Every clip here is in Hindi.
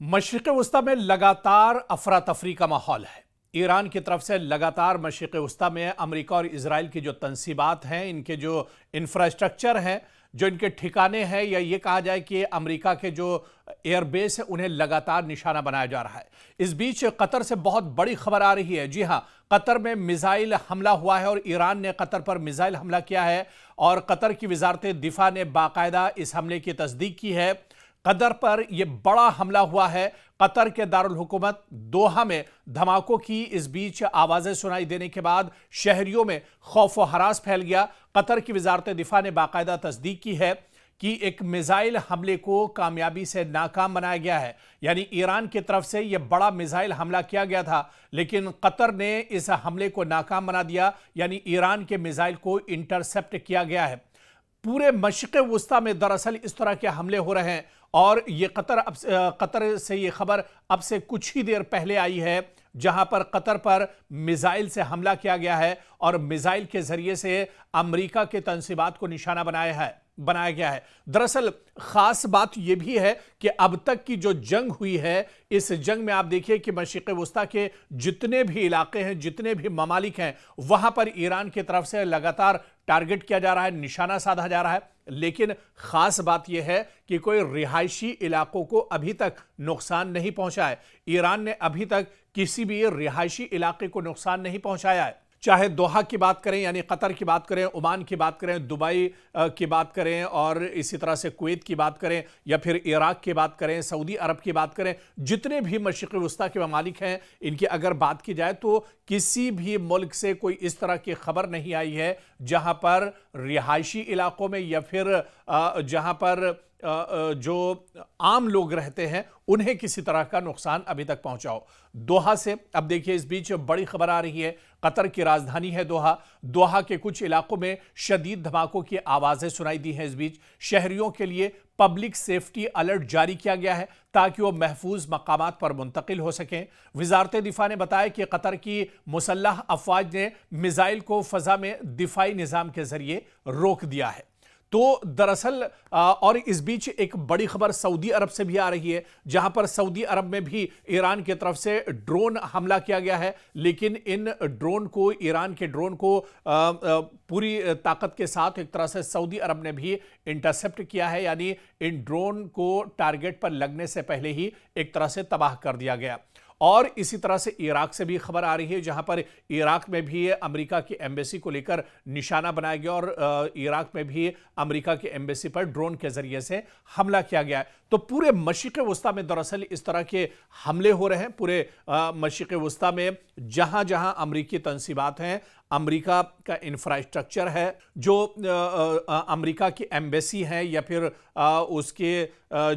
मशरिक़ वस्ता में लगातार अफरा तफरी का माहौल है। ईरान की तरफ से लगातार मशरिक़ वस्ता में अमेरिका और इजराइल की जो तंसीबात हैं, इनके जो इंफ्रास्ट्रक्चर हैं, जो इनके ठिकाने हैं, या ये कहा जाए कि अमेरिका के जो एयरबेस है, उन्हें लगातार निशाना बनाया जा रहा है। इस बीच कतर से बहुत बड़ी खबर आ रही है। जी हां, कतर में मिसाइल हमला हुआ है और ईरान ने कतर पर मिसाइल हमला किया है और कतर की वजारत दिफा ने बाकायदा इस हमले की तस्दीक की है। कतर पर यह बड़ा हमला हुआ है। कतर के दारुल हुकूमत दोहा में धमाकों की इस बीच आवाजें सुनाई देने के बाद शहरियों में खौफ व हरास फैल गया। कतर की वजारत दिफा ने बाकायदा तस्दीक की है कि एक मिसाइल हमले को कामयाबी से नाकाम बनाया गया है। यानी ईरान की तरफ से यह बड़ा मिसाइल हमला किया गया था, लेकिन कतर ने इस हमले को नाकाम बना दिया। यानी ईरान के मिसाइल को इंटरसेप्ट किया गया है। पूरे मशरिक़ वस्ता में दरअसल इस तरह के हमले हो रहे हैं और ये कतर से ये खबर अब से कुछ ही देर पहले आई है, जहां पर कतर पर मिसाइल से हमला किया गया है और मिसाइल के जरिए से अमेरिका के तंसीबात को निशाना बनाया गया है। दरअसल खास बात यह भी है कि अब तक की जो जंग हुई है, इस जंग में आप देखिए कि मशरिक़ वस्ता के जितने भी इलाके हैं, जितने भी ममालिक हैं, वहां पर ईरान की तरफ से लगातार टारगेट किया जा रहा है, निशाना साधा जा रहा है। लेकिन खास बात यह है कि कोई रिहायशी इलाकों को अभी तक नुकसान नहीं पहुंचा है। ईरान ने अभी तक किसी भी रिहायशी इलाके को नुकसान नहीं पहुंचाया है। चाहे दोहा की बात करें, यानी कतर की बात करें, ओमान की बात करें, दुबई की बात करें, और इसी तरह से कुवैत की बात करें, या फिर इराक की बात करें, सऊदी अरब की बात करें, जितने भी मशरिक़ वस्ता के ममालिक हैं, इनकी अगर बात की जाए तो किसी भी मुल्क से कोई इस तरह की खबर नहीं आई है जहां पर रिहायशी इलाकों में या फिर जहां पर जो आम लोग रहते हैं उन्हें किसी तरह का नुकसान अभी तक पहुंचा हो। दोहा से अब देखिए, इस बीच बड़ी खबर आ रही है। कतर की राजधानी है दोहा। दोहा के कुछ इलाकों में शदीद धमाकों की आवाजें सुनाई दी हैं। इस बीच शहरियों के लिए पब्लिक सेफ्टी अलर्ट जारी किया गया है ताकि वो महफूज मकामात पर मुंतकिल हो सकें। वजारत दिफा ने बताया कि कतर की मुसल्लह अफवाज ने मिसाइल को फजा में दिफाई निजाम के जरिए रोक दिया है। तो दरअसल और इस बीच एक बड़ी खबर सऊदी अरब से भी आ रही है, जहां पर सऊदी अरब में भी ईरान की तरफ से ड्रोन हमला किया गया है। लेकिन इन ड्रोन को, ईरान के ड्रोन को पूरी ताकत के साथ एक तरह से सऊदी अरब ने भी इंटरसेप्ट किया है। यानी इन ड्रोन को टारगेट पर लगने से पहले ही एक तरह से तबाह कर दिया गया। और इसी तरह से इराक से भी खबर आ रही है, जहां पर इराक में भी अमेरिका की एम्बेसी को लेकर निशाना बनाया गया और इराक में भी अमेरिका की एम्बेसी पर ड्रोन के जरिए से हमला किया गया है। तो पूरे मशरिक़ वस्ता में दरअसल इस तरह के हमले हो रहे हैं। पूरे मशरिक़ वस्ता में जहां जहां अमेरिकी तंसीबात हैं, अमेरिका का इंफ्रास्ट्रक्चर है, जो अमेरिका की एम्बेसी है, या फिर उसके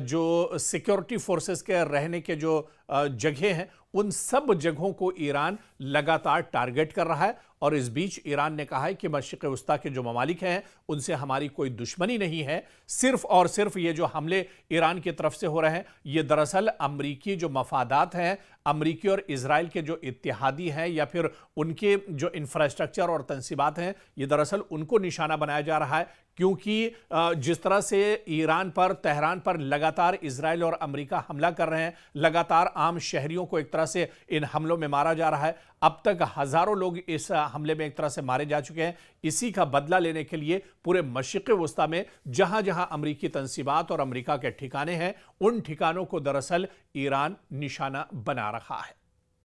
जो सिक्योरिटी फोर्सेस के रहने के जो जगह हैं, उन सब जगहों को ईरान लगातार टारगेट कर रहा है। और इस बीच ईरान ने कहा है कि मशरिक़ वस्ता के जो ममालिक हैं उनसे हमारी कोई दुश्मनी नहीं है। सिर्फ और सिर्फ ये जो हमले ईरान की तरफ से हो रहे हैं, ये दरअसल अमरीकी जो मफादात हैं, अमरीकी और इजराइल के जो इत्तेहादी हैं, या फिर उनके जो इंफ्रास्ट्रक्चर और तंसीबात हैं, ये दरअसल उनको निशाना बनाया जा रहा है। क्योंकि जिस तरह से ईरान पर, तेहरान पर लगातार इजराइल और अमेरिका हमला कर रहे हैं, लगातार आम शहरियों को एक तरह से इन हमलों में मारा जा रहा है। अब तक हजारों लोग इस हमले में एक तरह से मारे जा चुके हैं। इसी का बदला लेने के लिए पूरे मशरिक़ वस्ता में जहां जहां अमेरिकी तंसीबात और अमेरिका के ठिकाने हैं, उन ठिकानों को दरअसल ईरान निशाना बना रहा है।